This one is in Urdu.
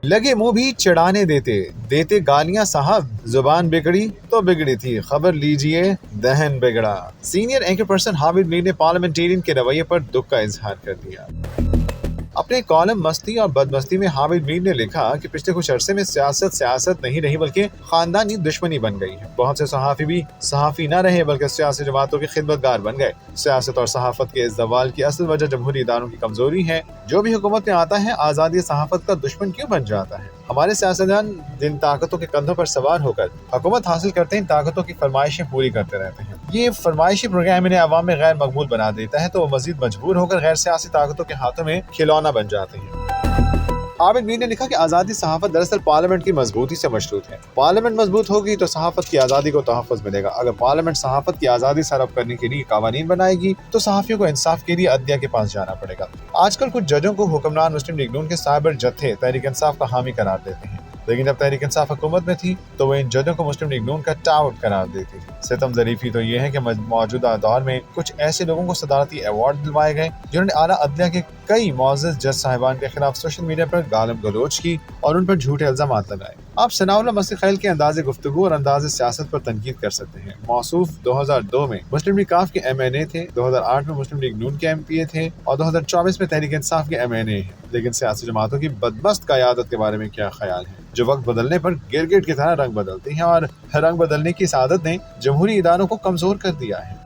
لگے منہ بھی چڑھانے دیتے گالیاں صاحب، زبان بگڑی تو بگڑی تھی، خبر لیجئے دہن بگڑا۔ سینئر اینکر پرسن حامد میر نے پارلیمنٹیرین کے رویے پر دکھ کا اظہار کر دیا۔ اپنے کالم مستی اور بدمستی میں حامد میر نے لکھا کہ پچھلے کچھ عرصے میں سیاست نہیں رہی بلکہ خاندانی دشمنی بن گئی ہے۔ بہت سے صحافی بھی صحافی نہ رہے بلکہ سیاسی جماعتوں کے خدمتگار بن گئے۔ سیاست اور صحافت کے اس زوال کی اصل وجہ جمہوری اداروں کی کمزوری ہے۔ جو بھی حکومت میں آتا ہے آزادی صحافت کا دشمن کیوں بن جاتا ہے؟ ہمارے سیاستدان جن طاقتوں کے کندھوں پر سوار ہو کر حکومت حاصل کرتے ہیں، طاقتوں کی فرمائشیں پوری کرتے رہتے ہیں۔ یہ فرمائشی پروگرام انہیں عوام میں غیر مقبول بنا دیتا ہے تو وہ مزید مجبور ہو کر غیر سیاسی طاقتوں کے ہاتھوں میں کھلونا بن جاتے ہیں۔ حامد میر نے لکھا کہ آزادی صحافت دراصل پارلیمنٹ کی مضبوطی سے مشروط ہے۔ پارلیمنٹ مضبوط ہوگی تو صحافت کی آزادی کو تحفظ ملے گا۔ اگر پارلیمنٹ صحافت کی آزادی سراب کرنے کے لیے قوانین بنائے گی تو صحافیوں کو انصاف کے لیے عدلیہ کے پاس جانا پڑے گا۔ آج کل کچھ ججوں کو حکمران مسلم لیگ نون کے سائبر جتھے تحریک انصاف کا حامی قرار دیتے ہیں، لیکن جب تحریک انصاف حکومت میں تھی تو وہ ان ججوں کو مسلم لیگ نون کا ٹاؤٹ قرار دیتی تھی۔ ستم ظریفی تو یہ ہے کہ موجودہ دور میں کچھ ایسے لوگوں کو صدارتی ایوارڈ دلوائے گئے جنہوں نے اعلیٰ عدلیہ کے کئی معزز جج صاحبان کے خلاف سوشل میڈیا پر گالم گلوچ کی اور ان پر جھوٹے الزامات لگائے۔ آپ ثناء اللہ مسیح خیل کے انداز گفتگو اور انداز سیاست پر تنقید کر سکتے ہیں۔ موصوف 2002 میں مسلم لیگ کاف کے MNA تھے، 2008 میں مسلم لیگ نون کے MPA تھے اور 2024 میں تحریک انصاف کے MNA ہیں، لیکن سیاسی جماعتوں کی بدمست قیادت کے بارے میں کیا خیال ہے، جو وقت بدلنے پر گرگٹ کی طرح رنگ بدلتی ہیں، اور رنگ بدلنے کی اس عادت نے جمہوری اداروں کو کمزور کر دیا ہے۔